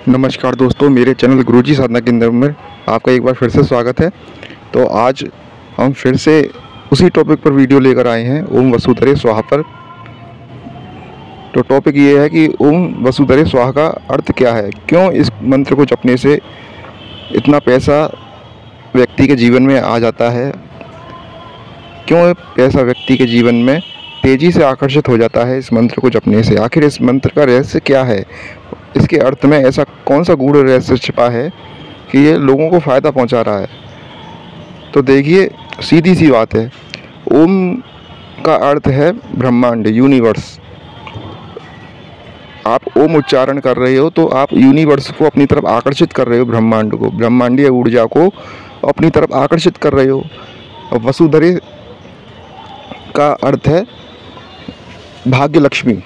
नमस्कार दोस्तों, मेरे चैनल गुरुजी साधना केंद्र में आपका एक बार फिर से स्वागत है। तो आज हम फिर से उसी टॉपिक पर वीडियो लेकर आए हैं, ओम वसुधरे स्वाहा पर। तो टॉपिक ये है कि ओम वसुधरे स्वाहा का अर्थ क्या है, क्यों इस मंत्र को जपने से इतना पैसा व्यक्ति के जीवन में आ जाता है, क्यों पैसा व्यक्ति के जीवन में तेज़ी से आकर्षित हो जाता है इस मंत्र को जपने से। आखिर इस मंत्र का रहस्य क्या है, इसके अर्थ में ऐसा कौन सा गूढ़ रहस्य छिपा है कि ये लोगों को फ़ायदा पहुंचा रहा है। तो देखिए, सीधी सी बात है, ओम का अर्थ है ब्रह्मांड, यूनिवर्स। आप ओम उच्चारण कर रहे हो तो आप यूनिवर्स को अपनी तरफ आकर्षित कर रहे हो, ब्रह्मांड को, ब्रह्मांडीय ऊर्जा को अपनी तरफ आकर्षित कर रहे हो। और वसुधरे का अर्थ है भाग्य लक्ष्मी।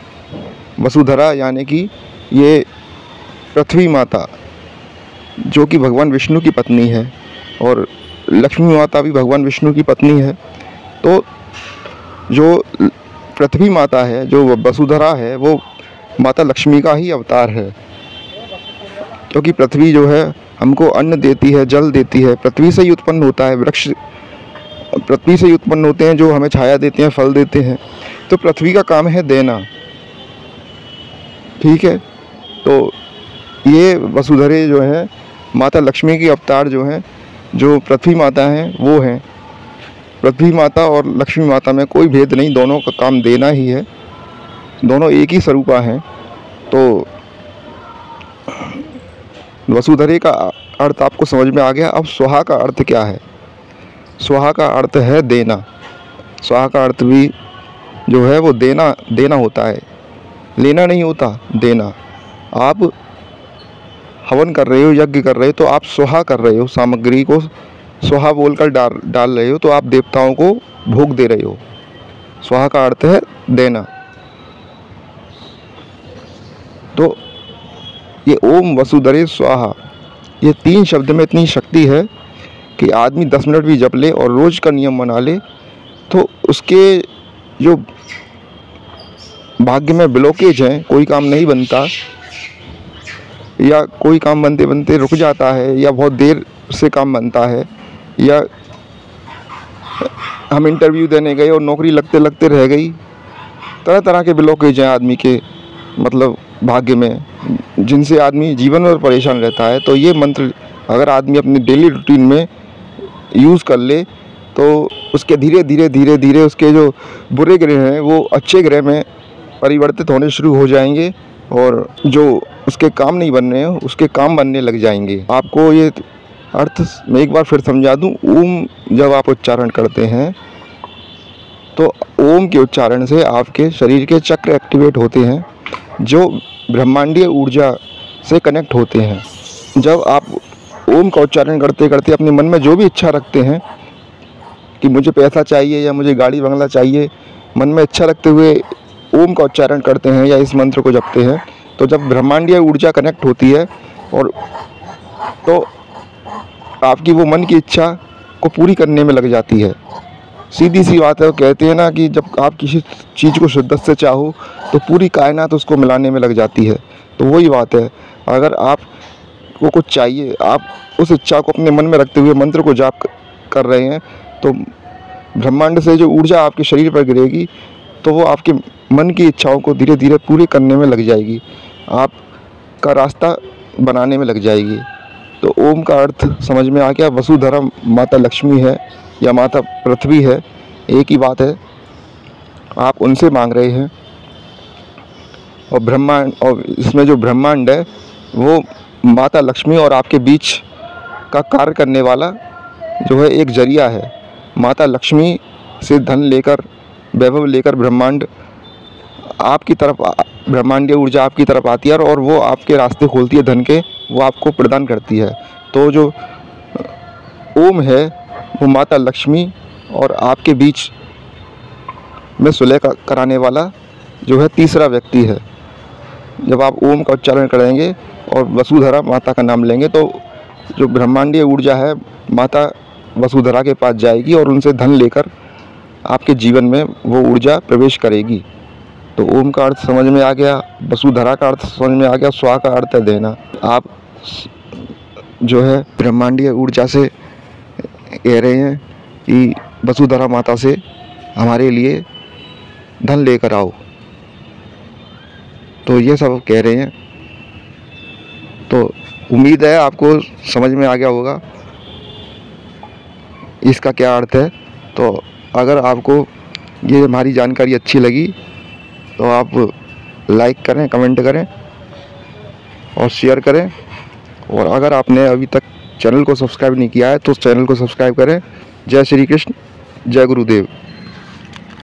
वसुधरा यानी कि ये पृथ्वी माता, जो कि भगवान विष्णु की पत्नी है, और लक्ष्मी माता भी भगवान विष्णु की पत्नी है। तो जो पृथ्वी माता है, जो वसुधरा है, वो माता लक्ष्मी का ही अवतार है। क्योंकि पृथ्वी जो है हमको अन्न देती है, जल देती है, पृथ्वी से ही उत्पन्न होता है, वृक्ष पृथ्वी से ही उत्पन्न होते हैं, जो हमें छाया देते हैं, फल देते हैं। तो पृथ्वी का काम है देना, ठीक है। तो ये वसुधरे जो है माता लक्ष्मी की अवतार जो हैं, जो पृथ्वी माता हैं, वो हैं। पृथ्वी माता और लक्ष्मी माता में कोई भेद नहीं, दोनों का काम देना ही है, दोनों एक ही स्वरूपा हैं। तो वसुधरे का अर्थ आपको समझ में आ गया। अब स्वाहा का अर्थ क्या है? स्वाहा का अर्थ है देना। स्वाहा का अर्थ भी जो है वो देना होता है, लेना नहीं होता, देना। आप हवन कर रहे हो, यज्ञ कर रहे हो, तो आप स्वाहा कर रहे हो, सामग्री को स्वाहा बोलकर डाल रहे हो, तो आप देवताओं को भोग दे रहे हो। स्वाहा का अर्थ है देना। तो ये ओम वसुधरे स्वाहा, ये 3 शब्द में इतनी शक्ति है कि आदमी 10 मिनट भी जप ले और रोज़ का नियम बना ले, तो उसके जो भाग्य में ब्लॉकेज हैं, कोई काम नहीं बनता, या कोई काम बनते बनते रुक जाता है, या बहुत देर से काम बनता है, या हम इंटरव्यू देने गए और नौकरी लगते लगते रह गई। तरह तरह के ब्लॉकेज हैं आदमी के मतलब भाग्य में, जिनसे आदमी जीवन में परेशान रहता है। तो ये मंत्र अगर आदमी अपने डेली रूटीन में यूज़ कर ले, तो उसके धीरे धीरे उसके जो बुरे ग्रह हैं वो अच्छे ग्रह में परिवर्तित होने शुरू हो जाएंगे, और जो उसके काम नहीं बन रहे हैं उसके काम बनने लग जाएंगे। आपको ये अर्थ मैं एक बार फिर समझा दूं। ओम जब आप उच्चारण करते हैं तो ओम के उच्चारण से आपके शरीर के चक्र एक्टिवेट होते हैं, जो ब्रह्मांडीय ऊर्जा से कनेक्ट होते हैं। जब आप ओम का उच्चारण करते करते अपने मन में जो भी इच्छा रखते हैं कि मुझे पैसा चाहिए या मुझे गाड़ी बंगला चाहिए, मन में इच्छा रखते हुए ओम का उच्चारण करते हैं या इस मंत्र को जपते हैं, तो जब ब्रह्मांडीय ऊर्जा कनेक्ट होती है, और तो आपकी वो मन की इच्छा को पूरी करने में लग जाती है। सीधी सी बात है, वो कहते हैं ना कि जब आप किसी चीज़ को शिद्दत से चाहो तो पूरी कायनात उसको मिलाने में लग जाती है। तो वही बात है, अगर आपको कुछ चाहिए, आप उस इच्छा को अपने मन में रखते हुए मंत्र को जाप कर रहे हैं, तो ब्रह्मांड से जो ऊर्जा आपके शरीर पर गिरेगी, तो वो आपके मन की इच्छाओं को धीरे धीरे पूरे करने में लग जाएगी, आपका रास्ता बनाने में लग जाएगी। तो ओम का अर्थ समझ में आ गया। वसुधरा माता लक्ष्मी है या माता पृथ्वी है, एक ही बात है। आप उनसे मांग रहे हैं, और ब्रह्मांड, और इसमें जो ब्रह्मांड है वो माता लक्ष्मी और आपके बीच का कार्य करने वाला जो है एक जरिया है। माता लक्ष्मी से धन लेकर, वैभव लेकर ब्रह्मांड आपकी तरफ, ब्रह्मांडीय ऊर्जा आपकी तरफ आती है, और वो आपके रास्ते खोलती है धन के, वो आपको प्रदान करती है। तो जो ओम है वो माता लक्ष्मी और आपके बीच में सुलह कराने वाला जो है तीसरा व्यक्ति है। जब आप ओम का उच्चारण करेंगे और वसुधरा माता का नाम लेंगे, तो जो ब्रह्मांडीय ऊर्जा है माता वसुधरा के पास जाएगी और उनसे धन लेकर आपके जीवन में वो ऊर्जा प्रवेश करेगी। तो ओम का अर्थ समझ में आ गया, वसुधरा का अर्थ समझ में आ गया, स्वा का अर्थ है देना। आप जो है ब्रह्मांडीय ऊर्जा से कह रहे हैं कि वसुधरा माता से हमारे लिए धन लेकर आओ, तो ये सब कह रहे हैं। तो उम्मीद है आपको समझ में आ गया होगा इसका क्या अर्थ है। तो अगर आपको ये हमारी जानकारी अच्छी लगी तो आप लाइक करें, कमेंट करें और शेयर करें। और अगर आपने अभी तक चैनल को सब्सक्राइब नहीं किया है तो चैनल को सब्सक्राइब करें। जय श्री कृष्ण, जय गुरुदेव।